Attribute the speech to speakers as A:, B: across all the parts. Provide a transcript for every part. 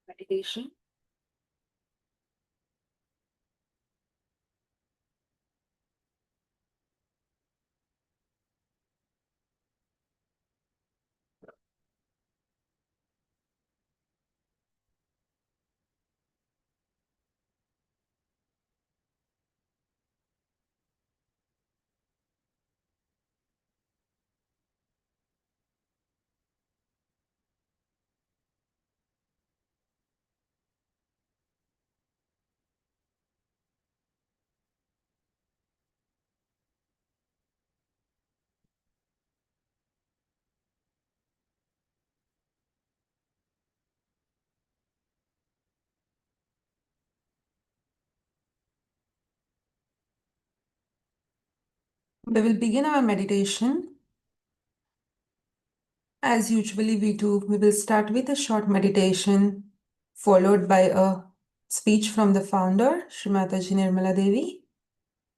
A: Meditation. We will begin our meditation. As usually we do, we will start with a short meditation followed by a speech from the founder, Srimataji Nirmala Devi.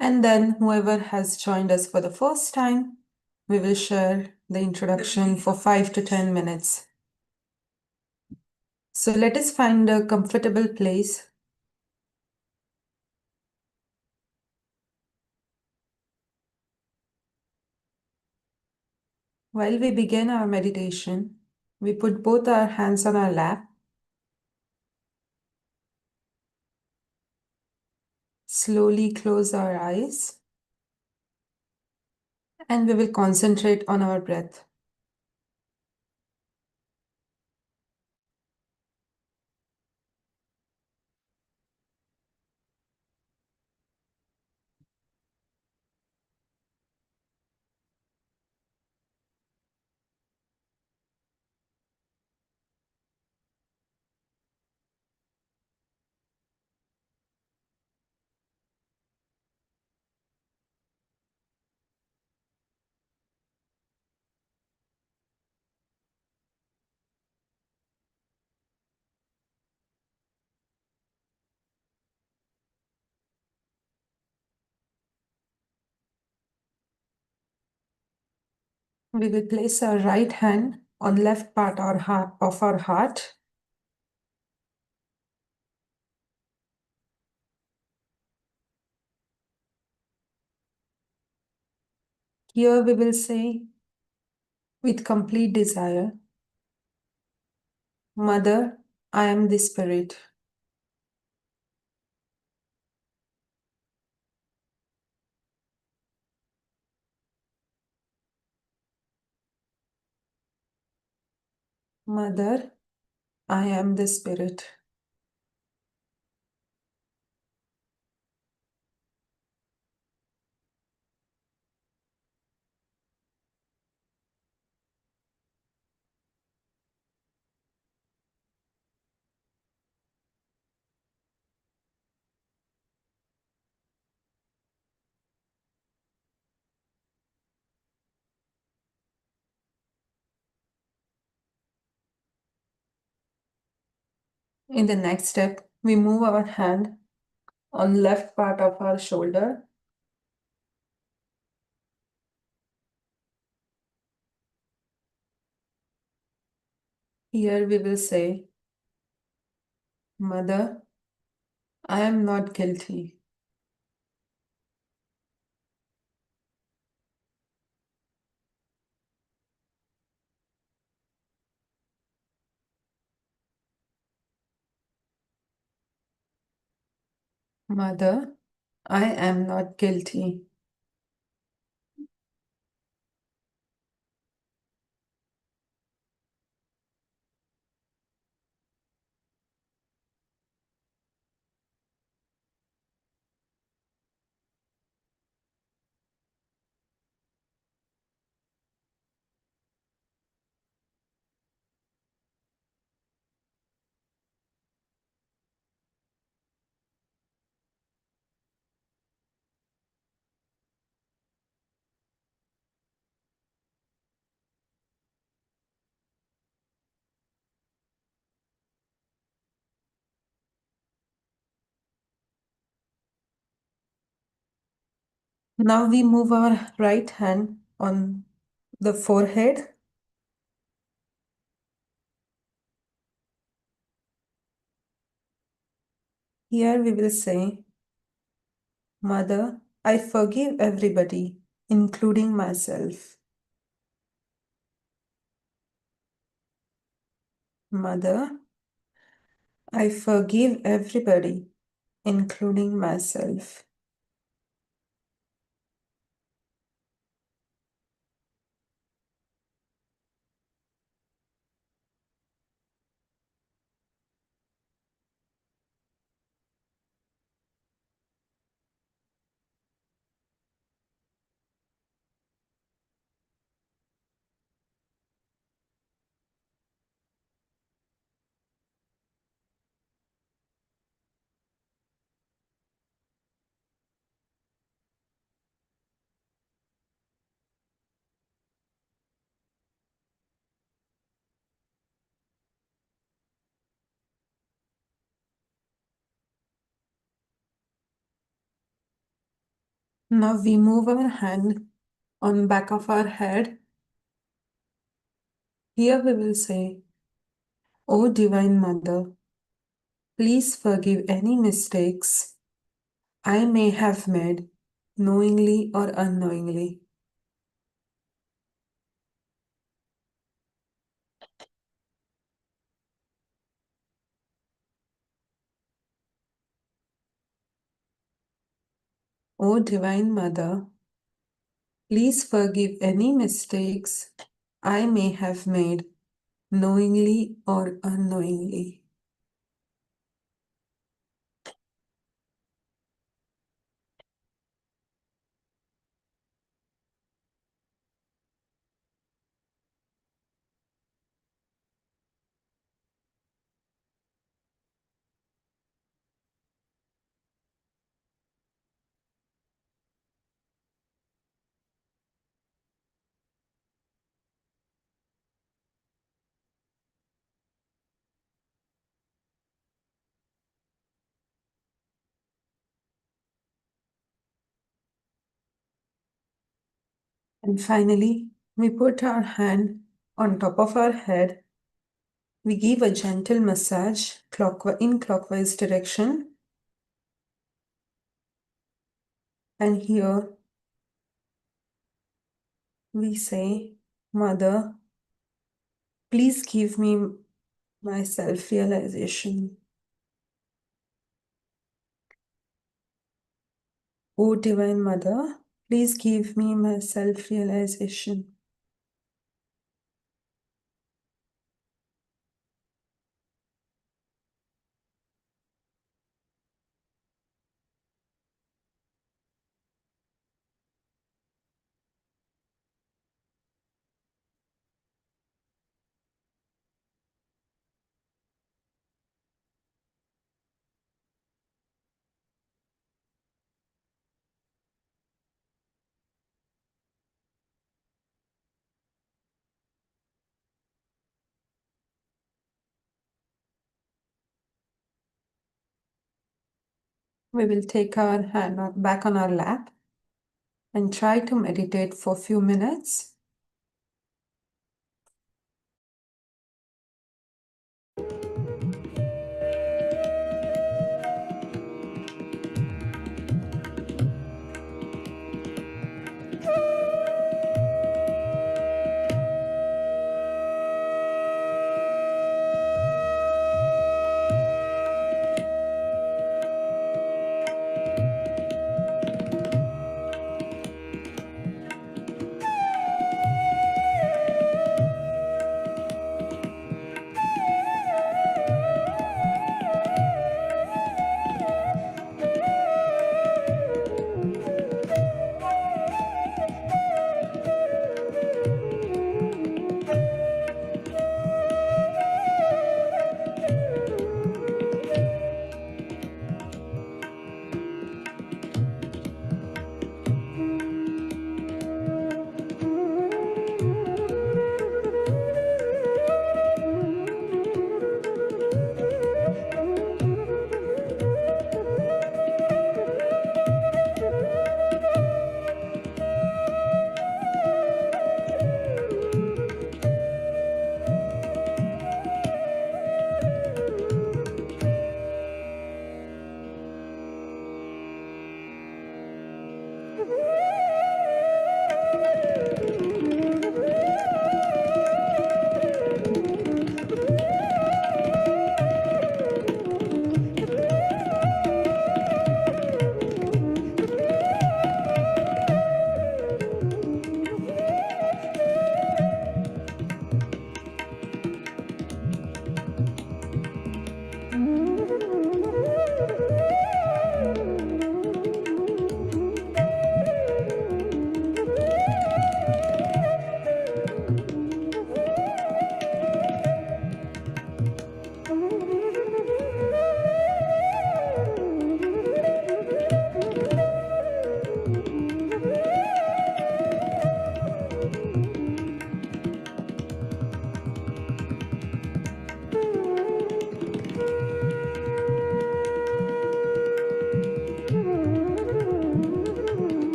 A: And then whoever has joined us for the first time, we will share the introduction for 5 to 10 minutes. So let us find a comfortable place. While we begin our meditation, we put both our hands on our lap. Slowly close our eyes and we will concentrate on our breath. We will place our right hand on left part of our heart. Here we will say with complete desire, Mother, I am the Spirit. Mother, I am the Spirit. In the next step, we move our hand on left part of our shoulder. Here we will say, Mother, I am not guilty. Mother, I am not guilty. Now we move our right hand on the forehead. Here we will say, Mother, I forgive everybody, including myself. Mother, I forgive everybody, including myself. Now we move our hand on back of our head. Here we will say, O Divine Mother, please forgive any mistakes I may have made, knowingly or unknowingly. O Divine Mother, please forgive any mistakes I may have made, knowingly or unknowingly. And finally, we put our hand on top of our head. We give a gentle massage in clockwise direction. And here we say, Mother, please give me my self-realization. O Divine Mother, please give me my self-realization. We will take our hand back on our lap and try to meditate for a few minutes.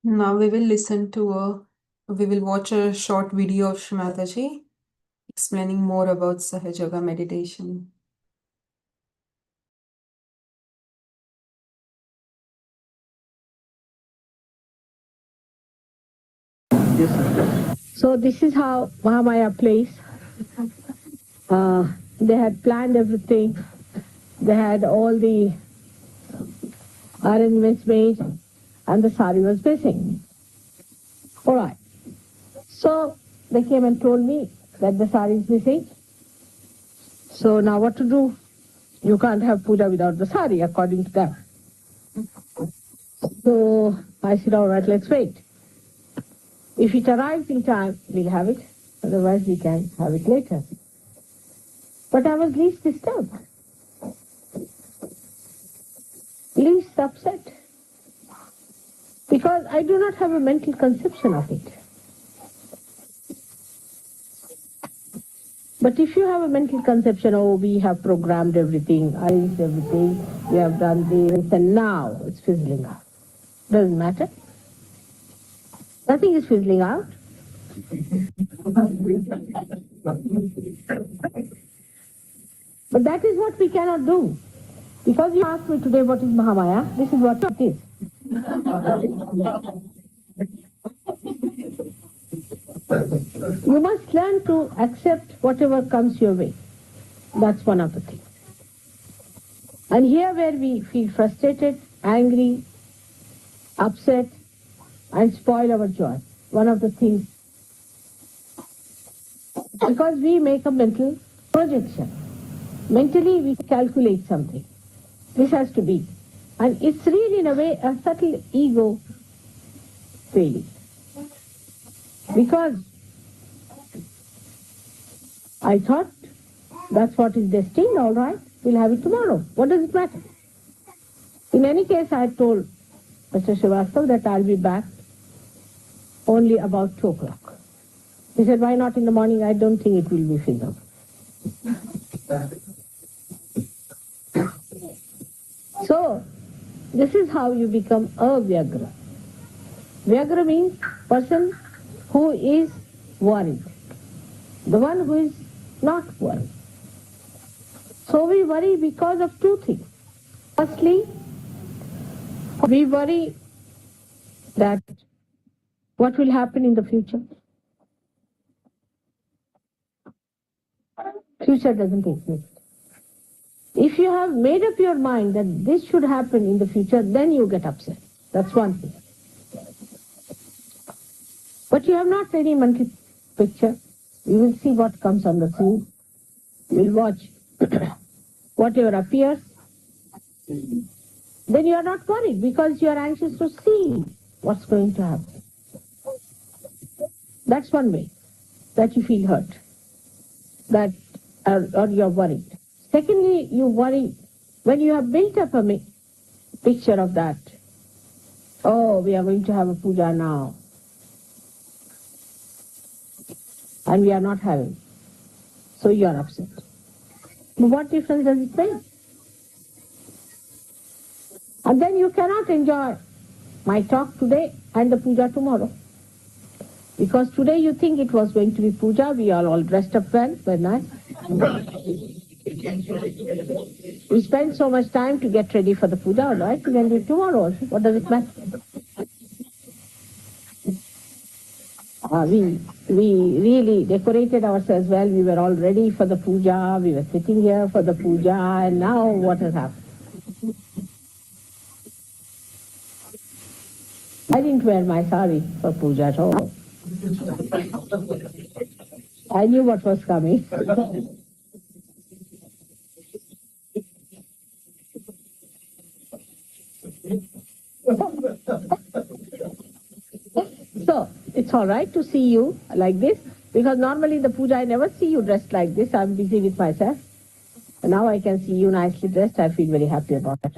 A: Now we will we will watch a short video of Shrimataji explaining more about Sahaj Yoga meditation.
B: So this is how Mahamaya plays. They had planned everything. They had all the arrangements made, and the sari was missing. All right. So they came and told me that the sari is missing. So now what to do? You can't have puja without the sari, according to them. So I said, all right, let's wait. If it arrives in time, we'll have it. Otherwise, we can have it later. But I was least disturbed, least upset, because I do not have a mental conception of it. But if you have a mental conception, oh, we have programmed everything, arranged everything, we have done this, and now it's fizzling out. Doesn't matter. Nothing is fizzling out. But that is what we cannot do. Because you asked me today what is Mahamaya, this is what it is. You must learn to accept whatever comes your way. That's one of the things. And here where we feel frustrated, angry, upset, and spoil our joy, one of the things, because we make a mental projection. Mentally we calculate something. This has to be. And it's really in a way a subtle ego feeling. Because I thought that's what is destined, all right, we'll have it tomorrow. What does it matter? In any case, I told Mr. Srivastava that I'll be back only about 2 o'clock. He said, why not in the morning? I don't think it will be feasible. So, this is how you become a Vyagra. Vyagra means person who is worried. The one who is not worried. So we worry because of 2 things. Firstly, we worry that what will happen in the future. Future doesn't exist. If you have made up your mind that this should happen in the future, then you get upset. That's one thing. But you have not any mental picture. You will see what comes on the scene. You will watch whatever appears. Then you are not worried because you are anxious to see what's going to happen. That's one way that you feel hurt, that or you are worried. Secondly, you worry when you have built up a picture of that. Oh, we are going to have a puja now. And we are not having. So you are upset. But what difference does it make? And then you cannot enjoy my talk today and the puja tomorrow. Because today you think it was going to be puja, we are all dressed up well, very nice. We spend so much time to get ready for the puja, all right? We can do it tomorrow also. What does it matter? We really decorated ourselves well. We were all ready for the puja. We were sitting here for the puja. And now what has happened? I didn't wear my sari for puja at all. I knew what was coming. So, it's all right to see you like this, because normally in the puja I never see you dressed like this. I'm busy with myself. And now I can see you nicely dressed. I feel very happy about it.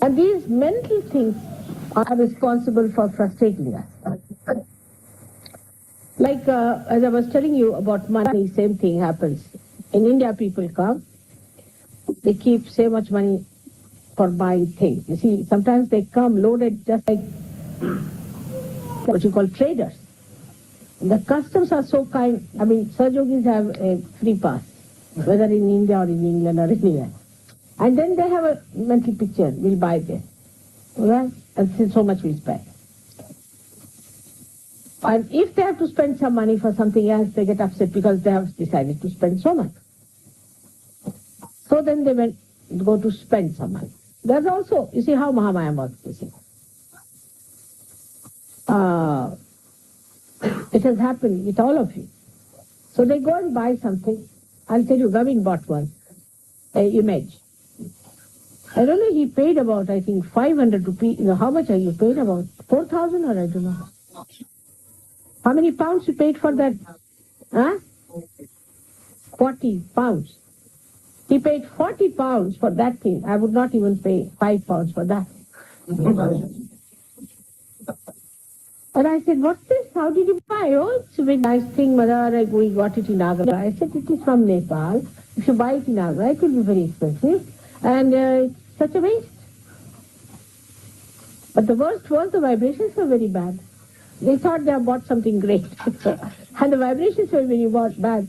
B: And these mental things are responsible for frustrating us. Like, as I was telling you about money, same thing happens. In India, people come, they keep so much money for buying things. You see, sometimes they come loaded just like what you call traders. The customs are so kind. I mean, Sahajogis have a free pass, whether in India or in England or anywhere. And then they have a mental picture, we'll buy this. Well, and so much we spend. And if they have to spend some money for something else, they get upset because they have decided to spend so much. So then they go to spend some money. There's also, you see how Mahamaya works, you see. It has happened with all of you. So they go and buy something. I'll tell you, Gavin bought one, an image. I don't know, he paid about, I think, 500 rupees. You know, how much have you paid? About 4,000 or I don't know. How many pounds you paid for that? Huh? 40 pounds. He paid 40 pounds for that thing. I would not even pay 5 pounds for that. And I said, what's this? How did you buy? Oh, it's a very nice thing, mother. We got it in Agra. I said, it is from Nepal. If you buy it in Agra, it will be very expensive. And it's such a waste. But the worst was the vibrations were very bad. They thought they had bought something great. And the vibrations were very bad.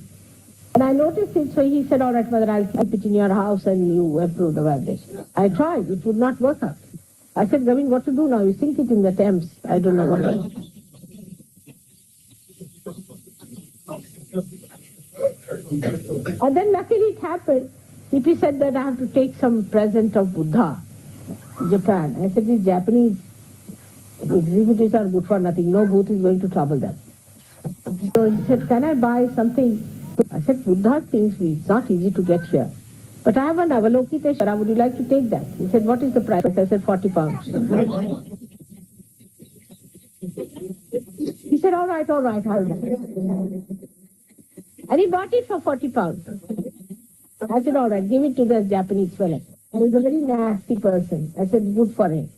B: And I noticed it, so he said, all right, mother, I'll keep it in your house and you improve the vibration. I tried. It would not work out. I said, Gavin, what to do now? You sink it in the Thames. I don't know what to do. And then luckily it happened. He said that I have to take some present of Buddha, Japan. I said, these Japanese exhibitors are good for nothing. No booth is going to trouble them. So he said, can I buy something? I said, Buddha things, it's not easy to get here. But I have an Avalokiteshvara, would you like to take that? He said, what is the price? I said, 40 pounds. He said, all right, I'll buy it. And he bought it for 40 pounds. I said, all right, give it to the Japanese fellow. He was a very nasty person. I said, good for him.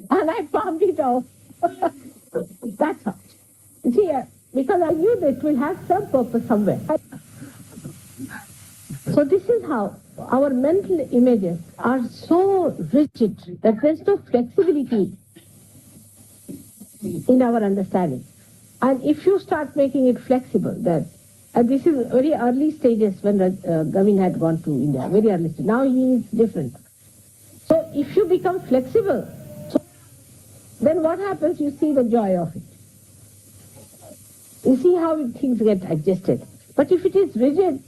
B: And I palmed it off. That's all. You see, because I knew that it will have some purpose somewhere. So this is how our mental images are so rigid that there's no flexibility in our understanding. And if you start making it flexible, that and this is very early stages when Gavin had gone to India, very early stage. Now he is different. So if you become flexible, then what happens? You see the joy of it. You see how things get adjusted. But if it is rigid,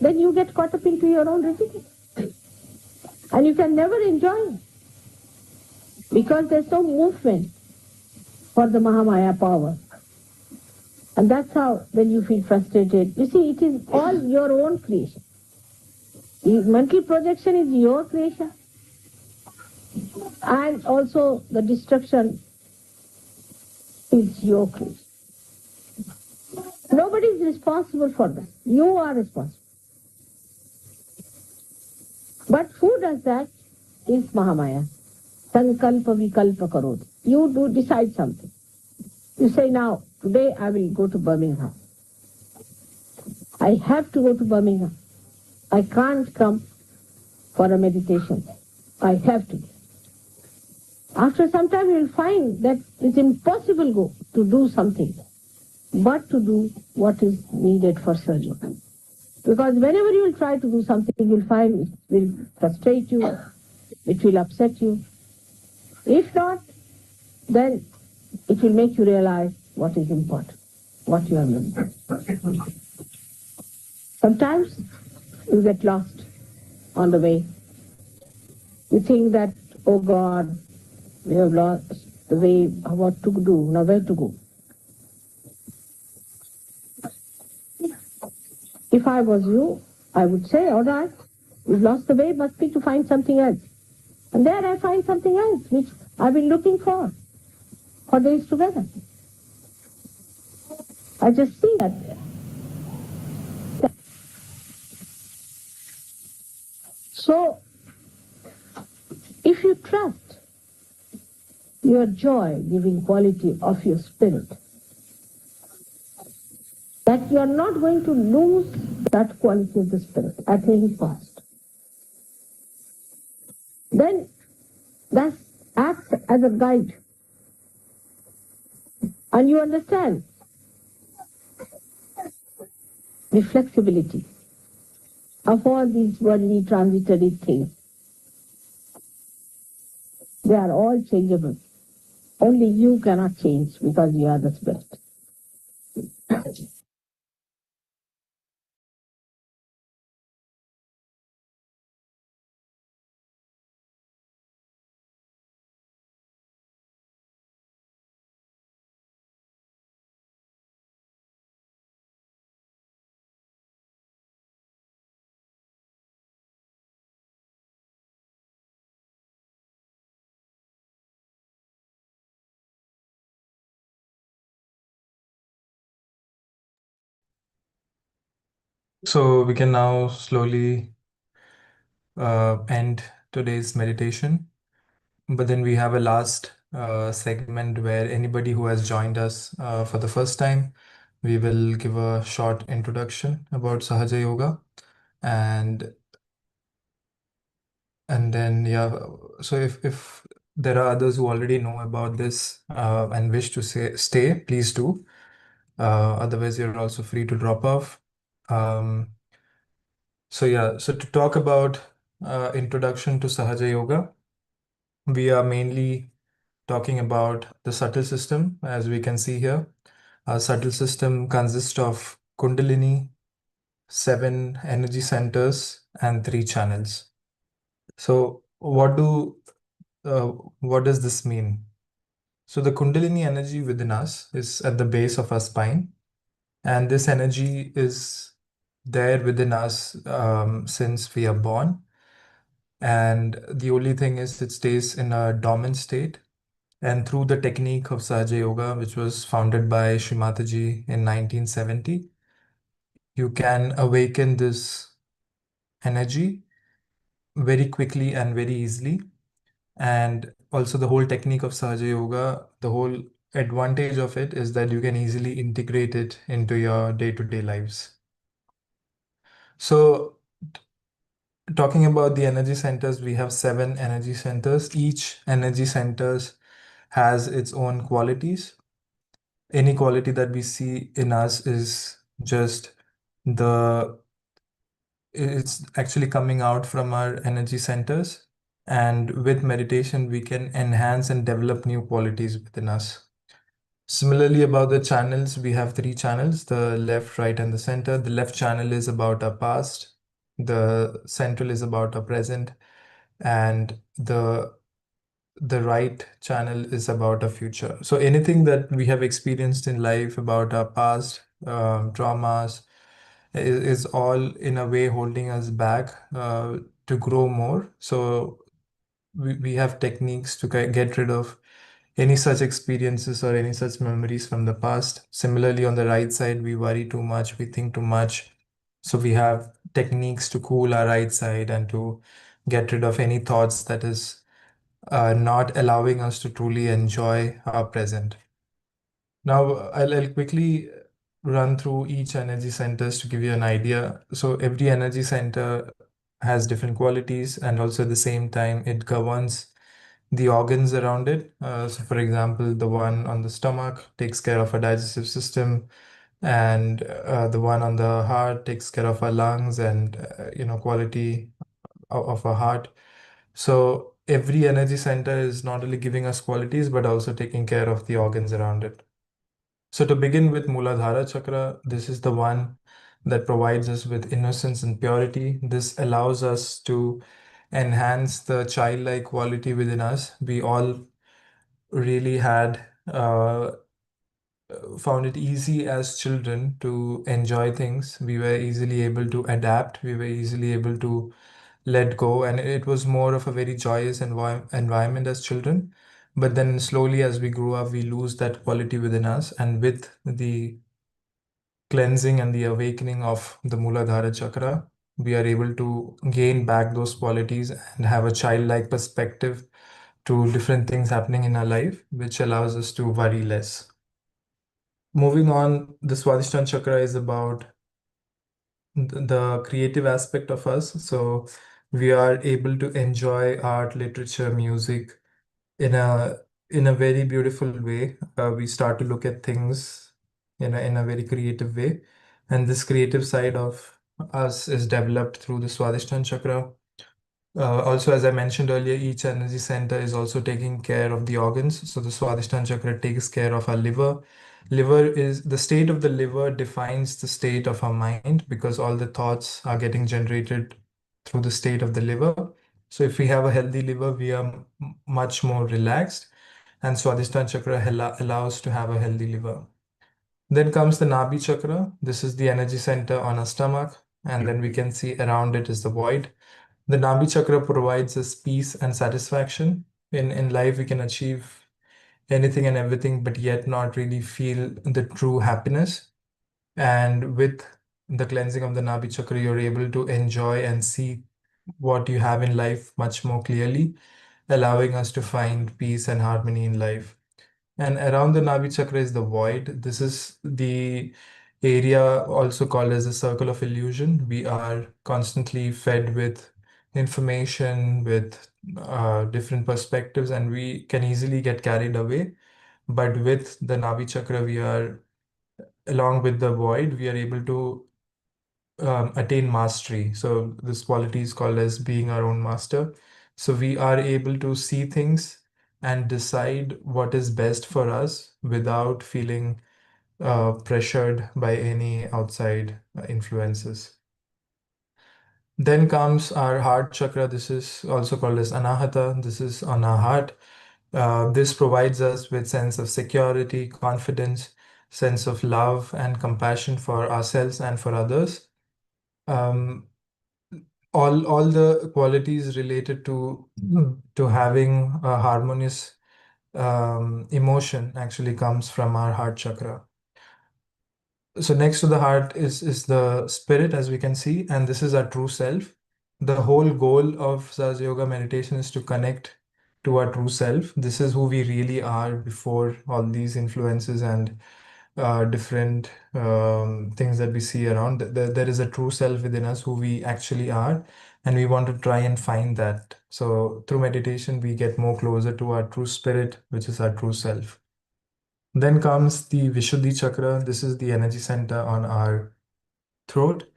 B: then you get caught up into your own rigidity. And you can never enjoy it. Because there's no movement for the Mahamaya power. And that's how then you feel frustrated. You see, it is all your own creation. The mental projection is your creation. And also the destruction is your creation. Nobody is responsible for that. You are responsible. But who does that is Mahamaya. Sankalpa vikalpa karod. You do decide something. You say, now, today I will go to Birmingham. I have to go to Birmingham. I can't come for a meditation. I have to. After some time you will find that it's impossible to do something, but to do what is needed for surgery. Because whenever you will try to do something, you will find it will frustrate you, it will upset you. If not, then it will make you realize what is important, what you have learned. Sometimes you get lost on the way. You think that, oh God, we have lost the way, what to do, now where to go. If I was you, I would say, all right, you've lost the way, must be to find something else. And there I find something else, which I've been looking for days together. I just see that there. So, if you trust your joy-giving quality of your spirit, that you are not going to lose that quality of the spirit at any cost. then that acts as a guide. And you understand the flexibility of all these worldly transitory things. They are all changeable. Only you cannot change because you are the spirit.
C: So we can now slowly end today's meditation. But then we have a last segment where anybody who has joined us for the first time, we will give a short introduction about Sahaja Yoga. And then, yeah, so if there are others who already know about this and wish to stay, please do. Otherwise, you're also free to drop off. So yeah, so to talk about introduction to Sahaja Yoga, we are mainly talking about the subtle system, as we can see here. Our subtle system consists of Kundalini, 7 energy centers, and 3 channels. So what does this mean? So the Kundalini energy within us is at the base of our spine, and this energy is there within us since we are born. And the only thing is it stays in a dormant state. And through the technique of Sahaja Yoga, which was founded by Shri Mataji in 1970, you can awaken this energy very quickly and very easily. And also the whole technique of Sahaja Yoga, the whole advantage of it is that you can easily integrate it into your day-to-day lives. So talking about the energy centers, we have 7 energy centers. Each energy centers has its own qualities. Any quality that we see in us is just the it's actually coming out from our energy centers. And with meditation, we can enhance and develop new qualities within us. Similarly, about the channels, we have 3 channels, the left, right, and the center. The left channel is about our past, the central is about our present, and the right channel is about our future. So anything that we have experienced in life about our past, traumas, is all in a way holding us back to grow more. So we have techniques to get rid of any such experiences or any such memories from the past. Similarly, on the right side, we worry too much, we think too much. So we have techniques to cool our right side and to get rid of any thoughts that is not allowing us to truly enjoy our present. Now, I'll quickly run through each energy centers to give you an idea. So every energy center has different qualities, and also at the same time, it governs the organs around it. So for example, the one on the stomach takes care of our digestive system, and the one on the heart takes care of our lungs and quality of our heart. So every energy center is not only giving us qualities, but also taking care of the organs around it. So to begin with Muladhara Chakra, this is the one that provides us with innocence and purity. This allows us to enhance the childlike quality within us. We all really had found it easy as children to enjoy things. We were easily able to adapt. We were easily able to let go, and it was more of a very joyous environment as children. But then slowly as we grow up, we lose that quality within us, and with the cleansing and the awakening of the Muladhara Chakra, we are able to gain back those qualities and have a childlike perspective to different things happening in our life, which allows us to worry less. Moving on, the Swadhisthana Chakra is about the creative aspect of us. So we are able to enjoy art, literature, music in a very beautiful way. We start to look at things in a very creative way, and this creative side of us is developed through the Swadhisthana chakra. Also, as I mentioned earlier, each energy center is also taking care of the organs. So the Swadhisthana chakra takes care of our liver. Liver is the state of the liver defines the state of our mind because all the thoughts are getting generated through the state of the liver. So if we have a healthy liver, we are much more relaxed, and Swadhisthana chakra allows to have a healthy liver. Then comes the Nabhi chakra. This is the energy center on our stomach, and then we can see around it is the void. The Nabhi chakra provides us peace and satisfaction. In life, we can achieve anything and everything, but yet not really feel the true happiness. And with the cleansing of the Nabhi chakra, you're able to enjoy and see what you have in life much more clearly, allowing us to find peace and harmony in life. And around the Navi chakra is the void. This is the area also called as the circle of illusion. We are constantly fed with information, with different perspectives, and we can easily get carried away. But with the Navi chakra, we are, along with the void, we are able to attain mastery. So this quality is called as being our own master. So we are able to see things and decide what is best for us without feeling pressured by any outside influences. Then comes our heart chakra. This is also called as Anahata. This is on our heart. This provides us with sense of security, confidence, sense of love and compassion for ourselves and for others. Um, all the qualities related to having a harmonious emotion actually comes from our heart chakra. So next to the heart is the spirit, as we can see, and this is our true self. The whole goal of Saj Yoga meditation is to connect to our true self. This is who we really are before all these influences and different things that we see around. There is a true self within us who we actually are, and we want to try and find that. So through meditation, we get more closer to our true spirit, which is our true self. Then comes the Vishuddhi chakra. This is the energy center on our throat.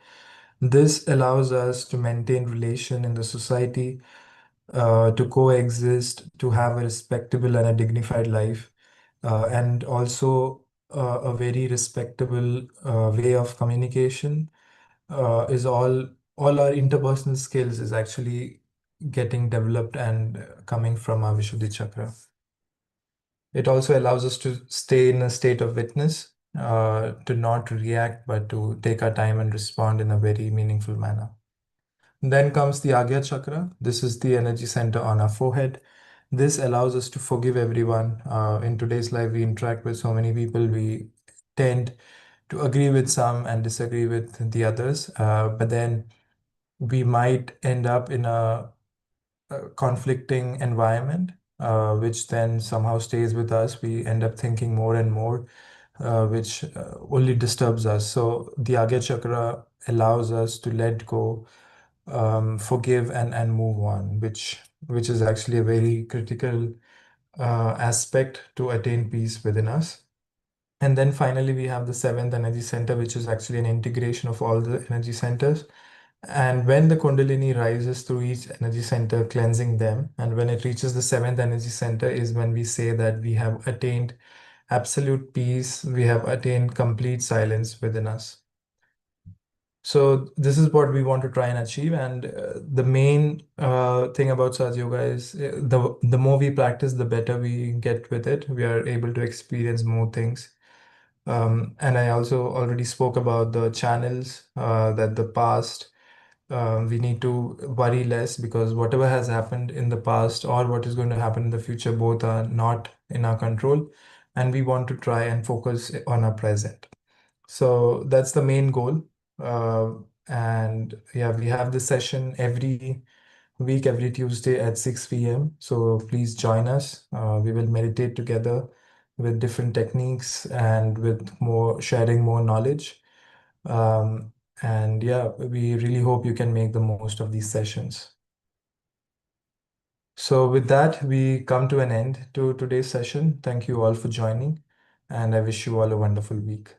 C: This allows us to maintain relation in the society, to coexist, to have a respectable and a dignified life, and also a very respectable way of communication is all our interpersonal skills is actually getting developed and coming from our Vishuddhi chakra. It also allows us to stay in a state of witness, to not react, but to take our time and respond in a very meaningful manner. Then comes the Agya chakra. This is the energy center on our forehead. This allows us to forgive everyone. In today's life, we interact with so many people. We tend to agree with some and disagree with the others. But then we might end up in a conflicting environment, which then somehow stays with us. We end up thinking more and more, which only disturbs us. So the Agya chakra allows us to let go, forgive, and move on, which is actually a very critical aspect to attain peace within us. And then finally, we have the seventh energy center, which is actually an integration of all the energy centers. And when the Kundalini rises through each energy center, cleansing them, and when it reaches the seventh energy center, is when we say that we have attained absolute peace, we have attained complete silence within us. So this is what we want to try and achieve. And the main thing about Saj Yoga is the more we practice, the better we get with it. We are able to experience more things. And I also already spoke about the channels, that the past, we need to worry less because whatever has happened in the past or what is going to happen in the future, both are not in our control. And we want to try and focus on our present. So that's the main goal. And yeah, we have this session every week, every Tuesday at 6 p.m. So please join us. We will meditate together with different techniques and with more sharing more knowledge. And yeah, we really hope you can make the most of these sessions. So with that, we come to an end to today's session. Thank you all for joining, and I wish you all a wonderful week.